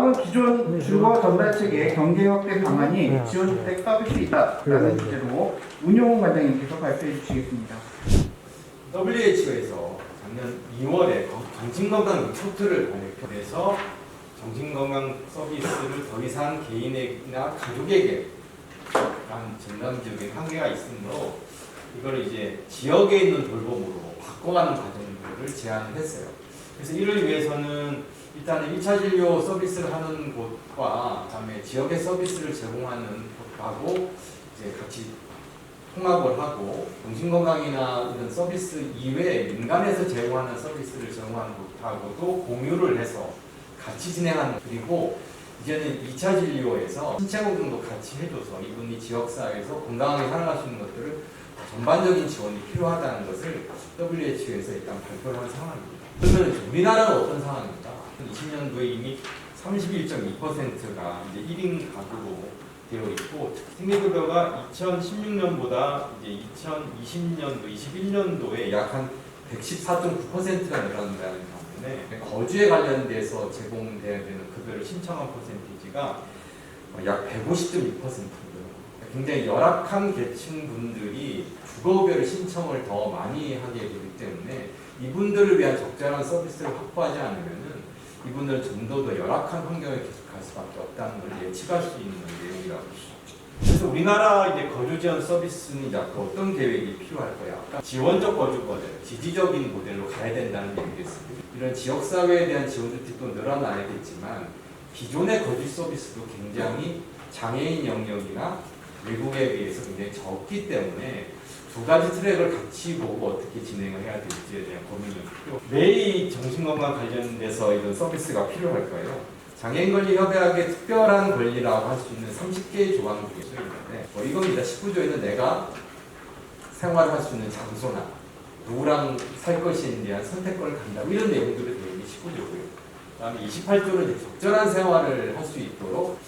다음은 기존 주거 전달책의 경제 확대 방안이 지원주택 서비스 있다라는 주제로 운용 관장님께서 발표해 주시겠습니다. WHO에서 작년 2월에 정신건강 리포트를 발표해서 정신건강 서비스를 더 이상 개인이나 가족에게 한 전담지역에 한계가 있으므로 이걸 이제 지역에 있는 돌봄으로 바꿔가는 과정들을 제안을 했어요. 그래서 이를 위해서는 일단은 1차 진료 서비스를 하는 곳과 그다음에 지역의 서비스를 제공하는 곳하고 이제 같이 통합을 하고 정신건강이나 이런 서비스 이외에 민간에서 제공하는 서비스를 제공하는 곳하고도 공유를 해서 같이 진행하는, 그리고 이제는 2차 진료에서 신체 건강도 같이 해줘서 이분이 지역사회에서 건강하게 살아갈 수 있는 것들을 전반적인 지원이 필요하다는 것을 WHO에서 일단 발표를 한 상황입니다. 그러면 우리나라는 어떤 상황입니까? 20년도에 이미 31.2%가 이제 1인 가구로 되어 있고, 생계급여가 2016년보다 이제 2020년도, 21년도에 약 한 114.9%가 늘어난다는 반면에 거주에 관련돼서 제공돼야 되는 급여를 신청한 퍼센티지가 약 150.2%입니다. 굉장히 열악한 계층 분들이 주거급여를 신청을 더 많이 하게 되기 때문에 이분들을 위한 적절한 서비스를 확보하지 않으면은 이분들은 좀 더 열악한 환경에 계속 갈 수밖에 없다는 걸 예측할 수 있는 내용이라고 보시죠. 그래서 우리나라 이제 거주 지원 서비스는 이제 앞으로 어떤 계획이 필요할 거야? 아까 지원적 거주 모델, 지지적인 모델로 가야 된다는 얘기겠습니다. 이런 지역사회에 대한 지원주택도 늘어나야겠지만 기존의 거주 서비스도 굉장히 장애인 영역이나 외국에 비해서 굉장히 적기 때문에 두 가지 트랙을 같이 보고 어떻게 진행을 해야 될지에 대한 고민이 있고, 왜 이 정신건강 관련돼서 이런 서비스가 필요할까요? 장애인 권리 협약의 특별한 권리라고 할 수 있는 30개의 조항 중에 있는데 이겁니다. 19조에는 내가 생활할 수 있는 장소나 누구랑 살 것인에 대한 선택권을 갖는다, 이런 내용들이 되어 있는 19조고요. 그 다음에 28조는 적절한 생활을 할 수 있도록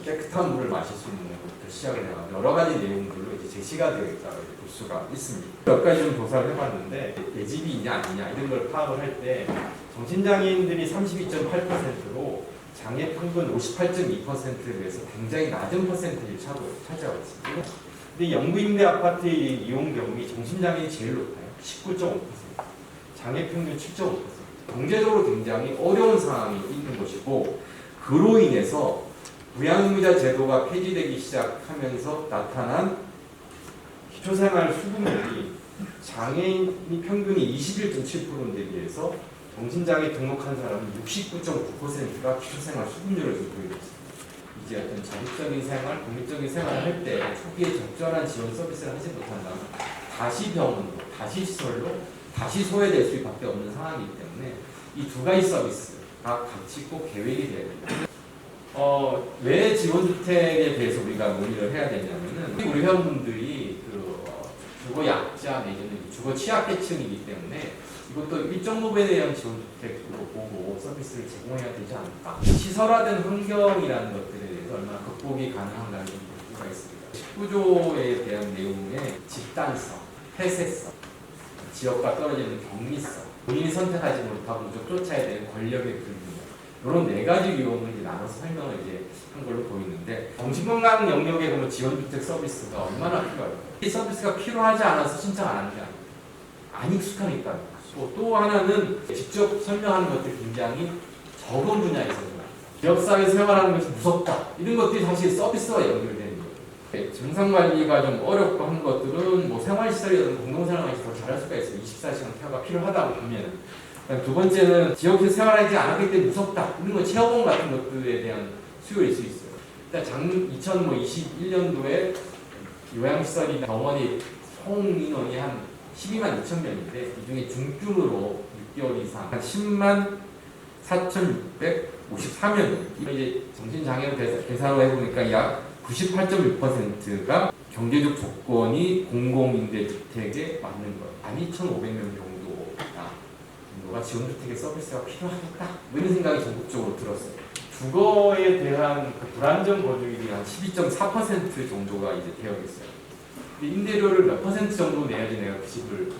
깨끗한 물을 마실 수 있는 것부터 시작을 해요. 여러 가지 내용들로 이제 제시가 되어 있다고 볼 수가 있습니다. 몇 가지 좀 조사를 해봤는데 내 집이 있냐 아니냐 이런 걸 파악을 할 때 정신장애인들이 32.8%로 장애 평균 58.2%에 비해서 굉장히 낮은 퍼센테이지를 차지하고 있습니다. 근데 영구임대 아파트의 이용 경험이 정신장애인이 제일 높아요. 19.5%. 장애 평균 7.5%. 경제적으로 굉장히 어려운 상황이 있는 것이고, 그로 인해서 부양의무자 제도가 폐지되기 시작하면서 나타난 기초생활 수급률이 장애인이 평균이 21.7%인데 비해서 정신장애 등록한 사람은 69.9%가 기초생활 수급률을 좀 보이고 있습니다. 이제 어떤 자립적인 생활, 독립적인 생활을 할 때 초기에 적절한 지원 서비스를 하지 못한다면 다시 병원으로, 다시 시설로, 다시 소외될 수밖에 없는 상황이기 때문에 이 두 가지 서비스가 같이 꼭 계획이 돼야 됩니다. 왜 지원주택에 대해서 우리가 논의를 해야 되냐면은 우리 회원분들이 주거 약자 내지는 주거 취약계층이기 때문에 이것도 일정 부분에 대한 지원주택으로 보고 서비스를 제공해야 되지 않을까. 시설화된 환경이라는 것들에 대해서 얼마나 극복이 가능한가를 좀 볼 수가 있습니다. 19조에 대한 내용의 집단성, 폐쇄성, 지역과 떨어지는 격리성, 본인이 선택하지 못하고 무조건 쫓아야 되는 권력의 불균형, 이런 네 가지 위험을 이제 나눠서 설명을 이제 한 걸로 보이는데, 정신건강 영역에 보면 지원주택 서비스가 얼마나 필요할까요? 이 서비스가 필요하지 않아서 신청 안 하는 게 아니에요. 안 익숙하니까. 또 하나는 직접 설명하는 것들이 굉장히 적은 분야에 있어서 지역사회 생활하는 것이 무섭다, 이런 것들이 사실 서비스와 연결되는 거예요. 증상관리가 좀 어렵고 한 것들은 뭐 생활시설이든 공동생활에서 더 잘할 수가 있어요. 24시간 케어가 필요하다고 보면. 두 번째는 지역에서 생활하지 않았기 때문에 무섭다, 이런 건 체험원 같은 것들에 대한 수요일 수 있어요. 일단 2021년도에 요양시설이나 병원이 총 인원이 한 12만 2천 명인데 이 중에 중증으로 6개월 이상 한 10만 4,654명. 이제 정신장애로 계산을 해보니까 약 98.6%가 경제적 조건이 공공임대주택에 맞는 거예요. 12,500명 정도가 지원주택의 서비스가 필요하겠다, 이런 생각이 전국적으로 들었어요. 주거에 대한 그 불안정 거주율이 한 12.4% 정도가 이제 되어 있어요. 임대료를 몇 퍼센트 정도 내야지 내가 그 집을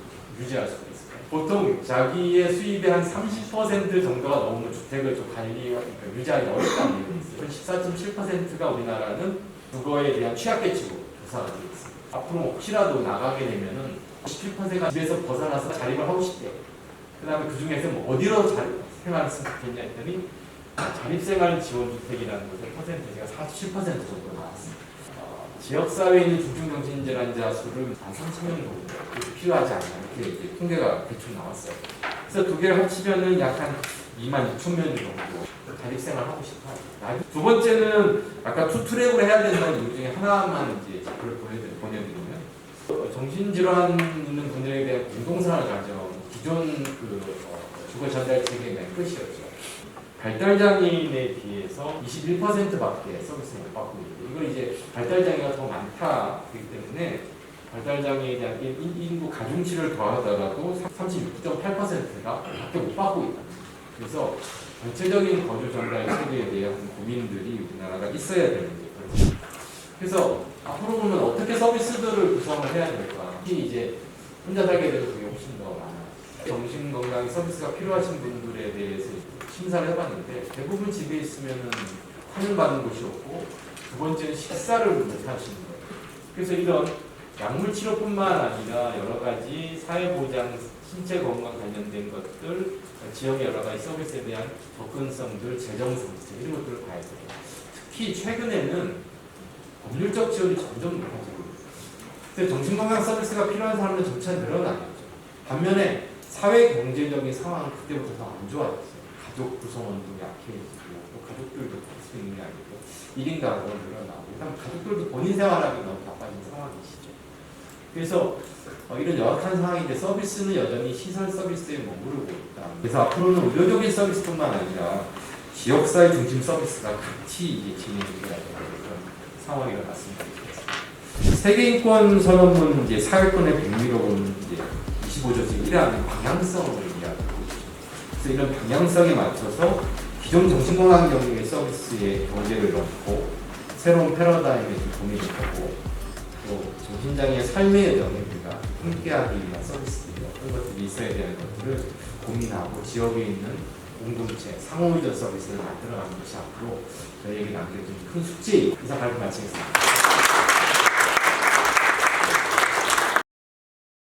유지할 수가 있을까요? 보통 자기의 수입의 한 30% 정도가 넘으면 주택을 좀 그러니까 유지하기 어렵다는 얘기가 있어요. 14.7%가 우리나라는 주거에 대한 취약계층으로 조사가 되어 있습니다. 앞으로 혹시라도 나가게 되면은 17%가 집에서 벗어나서 자립을 하고 싶대요. 그 다음에 그 중에서 뭐 어디로 생활을 했으면 좋겠냐 했더니 자립생활 지원주택이라는 것의 퍼센트가 47% 정도 나왔습니다. 지역사회에 있는 중증정신질환자 수를 한 3,000명 정도 필요하지 않나 이렇게 이제 통계가 대충 나왔어요. 그래서 두 개를 합치면은 약 한 26,000명 정도 자립생활 하고 싶어요. 두 번째는 아까 투트랙으로 해야 된다는 이유 중에 하나만 이제 그걸 보내드리면 정신질환 있는 분들에 대한 공동선을 가져 기존 주거 전달 체계의 끝이었죠. 발달장애인에 비해서 21%밖에 서비스를 못 받고 있는데 이걸 이제 발달장애가 더 많다기 때문에 발달장애에 대한 인구 가중치를 더하더라도 36.8%가 밖에 못 받고 있다. 그래서 전체적인 거주 전달 체계에 대한 고민들이 우리나라가 있어야 되는 거죠. 그래서 앞으로 보면 어떻게 서비스들을 구성을 해야 될까? 특히 이제 혼자 살게 되면 그게 훨씬 더 많아요. 정신건강 서비스가 필요하신 분들에 대해서 심사를 해봤는데 대부분 집에 있으면은 환을 받는 곳이 없고 두 번째는 식사를 못 하시는 거예요. 그래서 이런 약물 치료뿐만 아니라 여러 가지 사회보장, 신체 건강 관련된 것들, 지역의 여러 가지 서비스에 대한 접근성들, 재정성들 이런 것들을 봐야 돼요. 특히 최근에는 법률적 지원이 점점 높아지고 있어요. 그래서 정신건강 서비스가 필요한 사람은 점차 늘어나겠죠. 반면에 사회 경제적인 상황은 그때부터 더 안 좋아졌어요. 가족 구성원도 약해지고 또 가족들도 볼 수 있는 게 아니고 1인 가구가 늘어나고 그다음 가족들도 본인 생활하기 너무 바빠진 상황이시죠. 그래서 이런 열악한 상황인데 서비스는 여전히 시설 서비스에 머무르고 있다. 그래서 앞으로는 의료적인 서비스뿐만 아니라 지역사회 중심 서비스가 같이 이제 진행돼야 되는 그런 상황이라 말씀드리겠습니다. 세계인권 선언문 이제 사회권의 백미록은 이제 25조직 1항의 방향성을 이야기하고 있죠. 그래서 이런 방향성에 맞춰서 기존 정신건강 경영의 서비스에 경제를 넣고 새로운 패러다임에 좀 고민을 하고 또 정신장애의 삶의 여정에 우리가 함께하기 위한 서비스들이 어떤 것들이 있어야 되는 것들을 고민하고 지역에 있는 공동체, 상호의존 서비스를 만들어가는 것이 앞으로 저희에게 남겨진 큰 숙제이고 이상 발표 마치겠습니다.